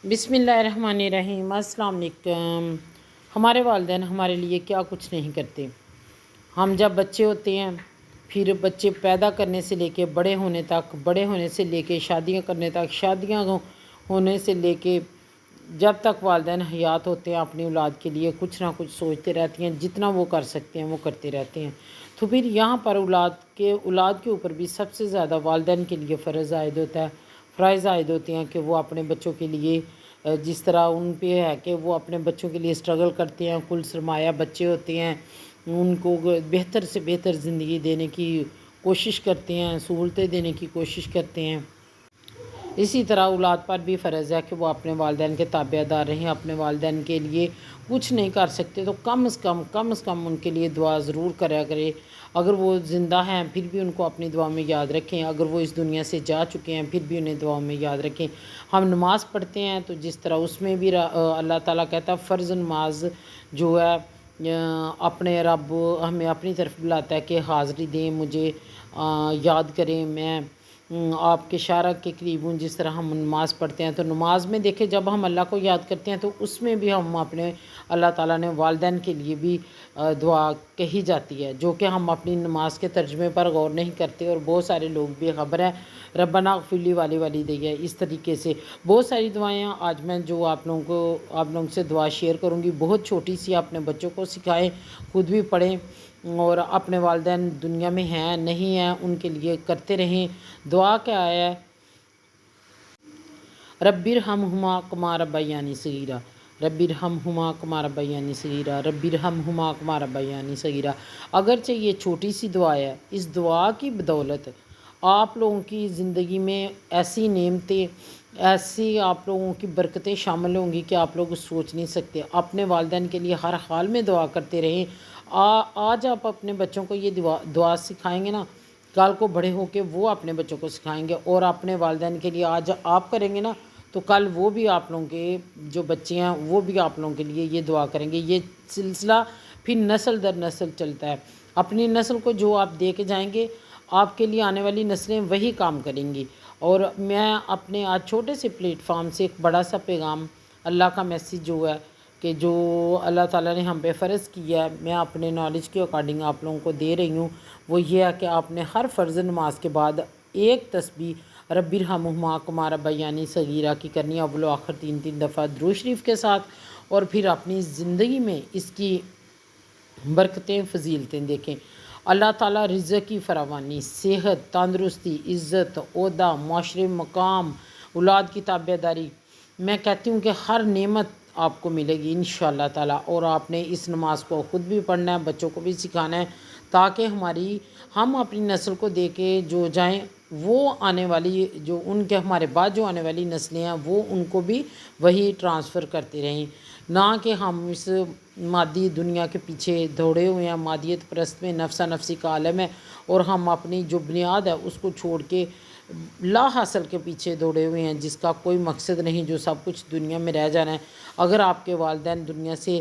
بسم اللہ الرحمن الرحیم۔ السلام علیکم۔ ہمارے والدین ہمارے لیے کیا کچھ نہیں کرتے۔ ہم جب بچے ہوتے ہیں، پھر بچے پیدا کرنے سے لے کے بڑے ہونے تک، بڑے ہونے سے لے کے شادیاں کرنے تک، شادیاں ہونے سے لے کے جب تک والدین حیات ہوتے ہیں، اپنی اولاد کے لیے کچھ نہ کچھ سوچتے رہتے ہیں، جتنا وہ کر سکتے ہیں وہ کرتے رہتے ہیں۔ تو پھر یہاں پر اولاد کے اوپر بھی سب سے زیادہ والدین کے لیے فرائض عائد ہوتے ہیں کہ وہ اپنے بچوں کے لیے جس طرح ان پہ ہے کہ وہ اپنے بچوں کے لیے اسٹرگل کرتے ہیں، کل سرمایہ بچے ہوتے ہیں، ان کو بہتر سے بہتر زندگی دینے کی کوشش کرتے ہیں، سہولتیں دینے کی کوشش کرتے ہیں۔ اسی طرح اولاد پر بھی فرض ہے کہ وہ اپنے والدین کے تابع دار رہیں، اپنے والدین کے لیے کچھ نہیں کر سکتے تو کم از کم ان کے لیے دعا ضرور کرے۔ اگر وہ زندہ ہیں پھر بھی ان کو اپنی دعا میں یاد رکھیں، اگر وہ اس دنیا سے جا چکے ہیں پھر بھی انہیں دعا میں یاد رکھیں۔ ہم نماز پڑھتے ہیں تو جس طرح اس میں بھی اللہ تعالیٰ کہتا ہے فرض نماز جو ہے اپنے رب ہمیں اپنی طرف بلاتا ہے کہ حاضری دیں، مجھے یاد کریں، میں آپ کے شارع کے قریب ہوں۔ جس طرح ہم نماز پڑھتے ہیں تو نماز میں دیکھیں جب ہم اللہ کو یاد کرتے ہیں تو اس میں بھی ہم اپنے اللہ تعالیٰ نے والدین کے لیے بھی دعا کہی جاتی ہے، جو کہ ہم اپنی نماز کے ترجمے پر غور نہیں کرتے، اور بہت سارے لوگ بھی خبر ہے ربنا اغفر لی والدیّ اس طریقے سے بہت ساری دعائیں آج میں جو آپ لوگوں سے دعا شیئر کروں گی، بہت چھوٹی سی، اپنے بچوں کو سکھائیں، خود بھی پڑھیں، اور اپنے والدین دنیا میں ہیں نہیں ہیں ان کے لیے کرتے رہیں۔ دعا کیا ہے؟ رب ارحمہما کما ربیانی صغیرا، رب ارحمہما کما ربیانی صغیرا، رب ارحمہما کما ربیانی صغیرا۔ اگرچہ یہ چھوٹی سی دعا ہے، اس دعا کی بدولت آپ لوگوں کی زندگی میں ایسی نعمتیں، ایسی آپ لوگوں کی برکتیں شامل ہوں گی کہ آپ لوگ سوچ نہیں سکتے۔ اپنے والدین کے لیے ہر حال میں دعا کرتے رہیں۔ آج آپ اپنے بچوں کو یہ دعا سکھائیں گے نا، کل کو بڑے ہو کے وہ اپنے بچوں کو سکھائیں گے، اور اپنے والدین کے لیے آج آپ کریں گے نا تو کل وہ بھی آپ لوگوں کے جو بچے ہیں وہ بھی آپ لوگوں کے لیے یہ دعا کریں گے۔ یہ سلسلہ پھر نسل در نسل چلتا ہے۔ اپنی نسل کو جو آپ دے کے جائیں گے، آپ کے لیے آنے والی نسلیں وہی کام کریں گی۔ اور میں اپنے آج چھوٹے سے پلیٹ فارم سے ایک بڑا سا پیغام، اللہ کا میسیج جو ہے کہ جو اللہ تعالیٰ نے ہم پہ فرض کیا ہے، میں اپنے نالج کے اکارڈنگ آپ لوگوں کو دے رہی ہوں۔ وہ یہ ہے کہ آپ نے ہر فرض نماز کے بعد ایک تسبیح رب ارحمہما کما ربیانی صغیرہ کی کرنی ہے، اول و آخر 3 دفعہ درود شریف کے ساتھ، اور پھر اپنی زندگی میں اس کی برکتیں فضیلتیں دیکھیں۔ اللہ تعالیٰ رزق کی فراوانی، صحت، تندرستی، عزت، عہدہ، معاشرے مقام، اولاد کی تابع داری، میں کہتی ہوں کہ ہر نعمت آپ کو ملے گی انشاءاللہ تعالیٰ۔ اور آپ نے اس نماز کو خود بھی پڑھنا ہے، بچوں کو بھی سکھانا ہے، تاکہ ہم اپنی نسل کو دے کے جو جائیں، وہ آنے والی جو ان کے ہمارے بعد جو آنے والی نسلیں ہیں وہ ان کو بھی وہی ٹرانسفر کرتے رہیں، نہ کہ ہم اس مادی دنیا کے پیچھے دوڑے ہوئے ہیں، مادیت پرست میں نفسا نفسی کا عالم ہے، اور ہم اپنی جو بنیاد ہے اس کو چھوڑ کے لا حاصل کے پیچھے دوڑے ہوئے ہیں، جس کا کوئی مقصد نہیں، جو سب کچھ دنیا میں رہ جانا ہے۔ اگر آپ کے والدین دنیا سے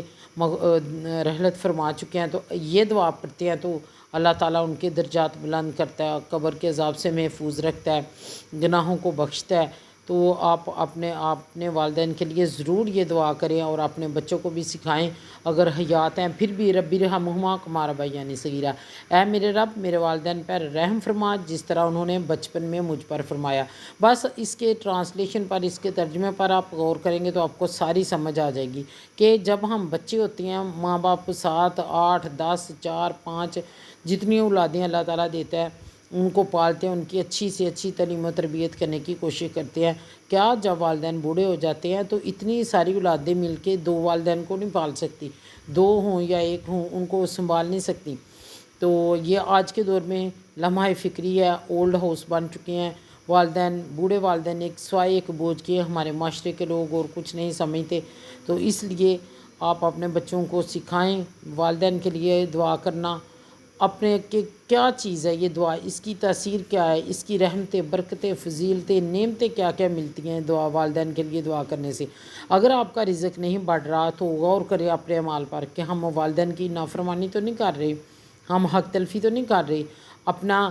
رحلت فرما چکے ہیں تو یہ دعا پڑھتے ہیں تو اللہ تعالیٰ ان کے درجات بلند کرتا ہے، قبر کے عذاب سے محفوظ رکھتا ہے، گناہوں کو بخشتا ہے۔ تو آپ اپنے والدین کے لیے ضرور یہ دعا کریں، اور اپنے بچوں کو بھی سکھائیں اگر حیات ہیں پھر بھی رب ارحمہما کما ربیانی صغیرہ، اے میرے رب میرے والدین پر رحم فرما جس طرح انہوں نے بچپن میں مجھ پر فرمایا۔ بس اس کے ٹرانسلیشن پر، اس کے ترجمے پر آپ غور کریں گے تو آپ کو ساری سمجھ آ جائے گی کہ جب ہم بچے ہوتے ہیں، ماں باپ 7 8 10 4 5 جتنی اولادیں اللہ تعالیٰ دیتا ہے ان کو پالتے ہیں، ان کی اچھی سے اچھی تعلیم و تربیت کرنے کی کوشش کرتے ہیں۔ کیا جب والدین بوڑھے ہو جاتے ہیں تو اتنی ساری اولادیں مل کے 2 والدین کو نہیں پال سکتی، 2 ہوں یا 1 ہوں ان کو سنبھال نہیں سکتی۔ تو یہ آج کے دور میں لمحہ فکری ہے، اولڈ ہاؤس بن چکے ہیں والدین، بوڑھے والدین ایک سوائے ایک بوجھ کے ہمارے معاشرے کے لوگ اور کچھ نہیں سمجھتے۔ تو اس لیے آپ اپنے بچوں کو سکھائیں والدین کے لیے دعا کرنا، اپنے کہ کیا چیز ہے یہ دعا، اس کی تاثیر کیا ہے، اس کی رحمتیں، برکتیں، فضیلتیں، نعمتیں کیا کیا ملتی ہیں دعا والدین کے لیے دعا کرنے سے۔ اگر آپ کا رزق نہیں بڑھ رہا تو غور کریں اپنے اعمال پر کہ ہم والدین کی نافرمانی تو نہیں کر رہے، ہم حق تلفی تو نہیں کر رہے، اپنا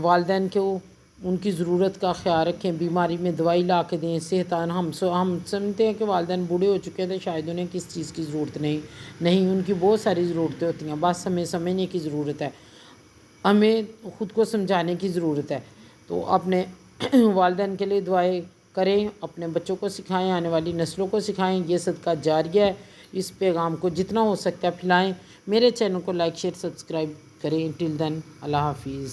والدین کو ان کی ضرورت کا خیال رکھیں، بیماری میں دوائی لا کے دیں، ہم سمجھتے ہیں کہ والدین بوڑھے ہو چکے تھے، شاید انہیں کس چیز کی ضرورت نہیں، ان کی بہت ساری ضرورتیں ہوتی ہیں، بس ہمیں سمجھنے کی ضرورت ہے، ہمیں خود کو سمجھانے کی ضرورت ہے۔ تو اپنے والدین کے لیے دعائیں کریں، اپنے بچوں کو سکھائیں، آنے والی نسلوں کو سکھائیں، یہ صدقہ جاریہ ہے، اس پیغام کو جتنا ہو سکتا ہے پھیلائیں۔ میرے چینل کو لائک شیئر سبسکرائب کریں۔ ٹل دین اللہ حافظ۔